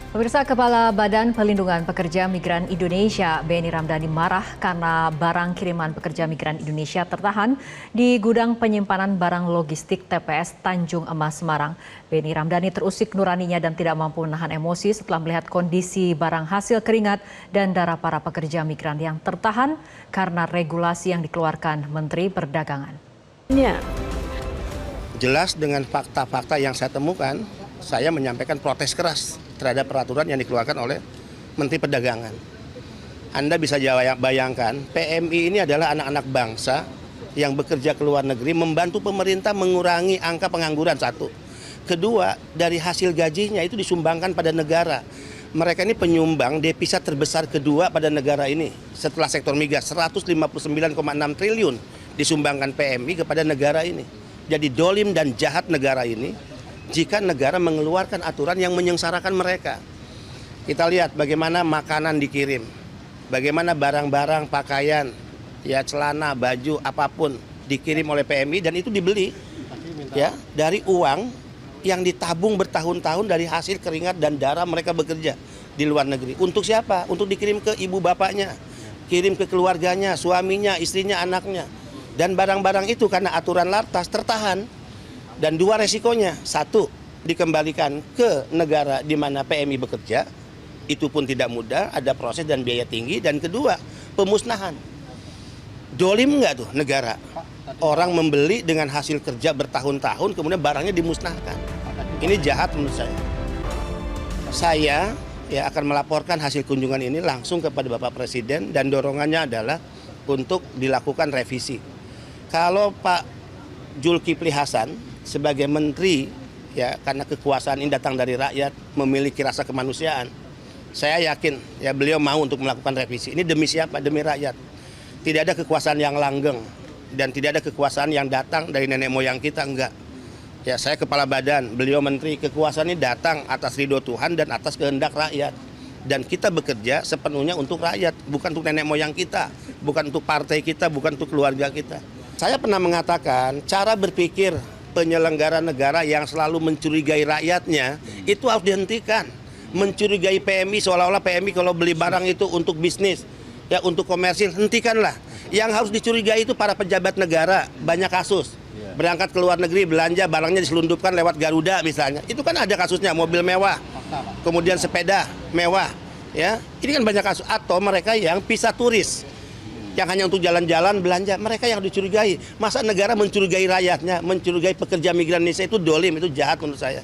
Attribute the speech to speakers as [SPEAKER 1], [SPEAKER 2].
[SPEAKER 1] Pemirsa, Kepala Badan Pelindungan Pekerja Migran Indonesia, Benny Ramdhani marah karena barang kiriman pekerja migran Indonesia tertahan di gudang penyimpanan barang logistik TPS Tanjung Emas, Semarang. Benny Ramdhani terusik nuraninya dan tidak mampu menahan emosi setelah melihat kondisi barang hasil keringat dan darah para pekerja migran yang tertahan karena regulasi yang dikeluarkan Menteri Perdagangan.
[SPEAKER 2] Jelas dengan fakta-fakta yang saya temukan, saya menyampaikan protes keras terhadap peraturan yang dikeluarkan oleh Menteri Perdagangan. Anda bisa bayangkan, PMI ini adalah anak-anak bangsa yang bekerja ke luar negeri, membantu pemerintah mengurangi angka pengangguran, satu. Kedua, dari hasil gajinya itu disumbangkan pada negara. Mereka ini penyumbang devisa terbesar kedua pada negara ini. Setelah sektor migas, 159,6 triliun disumbangkan PMI kepada negara ini. Jadi dolim dan jahat negara ini jika negara mengeluarkan aturan yang menyengsarakan mereka. Kita lihat bagaimana makanan dikirim, bagaimana barang-barang, pakaian, ya celana, baju, apapun dikirim oleh PMI dan itu dibeli ya dari uang yang ditabung bertahun-tahun dari hasil keringat dan darah mereka bekerja di luar negeri. Untuk siapa? Untuk dikirim ke ibu bapaknya, kirim ke keluarganya, suaminya, istrinya, anaknya. Dan barang-barang itu karena aturan lartas tertahan. Dan dua resikonya, satu dikembalikan ke negara di mana PMI bekerja, itu pun tidak mudah, ada proses dan biaya tinggi. Dan kedua, pemusnahan. Dolim nggak tuh negara? Orang membeli dengan hasil kerja bertahun-tahun, kemudian barangnya dimusnahkan. Ini jahat menurut saya. Saya ya akan melaporkan hasil kunjungan ini langsung kepada Bapak Presiden dan dorongannya adalah untuk dilakukan revisi. Kalau Pak Zulkifli Hasan sebagai menteri, ya karena kekuasaan ini datang dari rakyat, memiliki rasa kemanusiaan, saya yakin ya beliau mau untuk melakukan revisi. Ini demi siapa? Demi rakyat. Tidak ada kekuasaan yang langgeng dan tidak ada kekuasaan yang datang dari nenek moyang kita, enggak. Ya saya kepala badan, beliau menteri, kekuasaan ini datang atas ridho Tuhan dan atas kehendak rakyat. Dan kita bekerja sepenuhnya untuk rakyat, bukan untuk nenek moyang kita, bukan untuk partai kita, bukan untuk keluarga kita. Saya pernah mengatakan cara berpikir penyelenggara negara yang selalu mencurigai rakyatnya itu harus dihentikan. Mencurigai PMI seolah-olah PMI kalau beli barang itu untuk bisnis, ya untuk komersil, hentikanlah. Yang harus dicurigai itu para pejabat negara, banyak kasus. Berangkat ke luar negeri, belanja, barangnya diselundupkan lewat Garuda misalnya. Itu kan ada kasusnya, mobil mewah, kemudian sepeda mewah. Ya, ini kan banyak kasus. Atau mereka yang visa turis, yang hanya untuk jalan-jalan belanja, mereka yang dicurigai. Masa negara mencurigai rakyatnya, mencurigai pekerja migran Indonesia itu dolim, itu jahat menurut saya.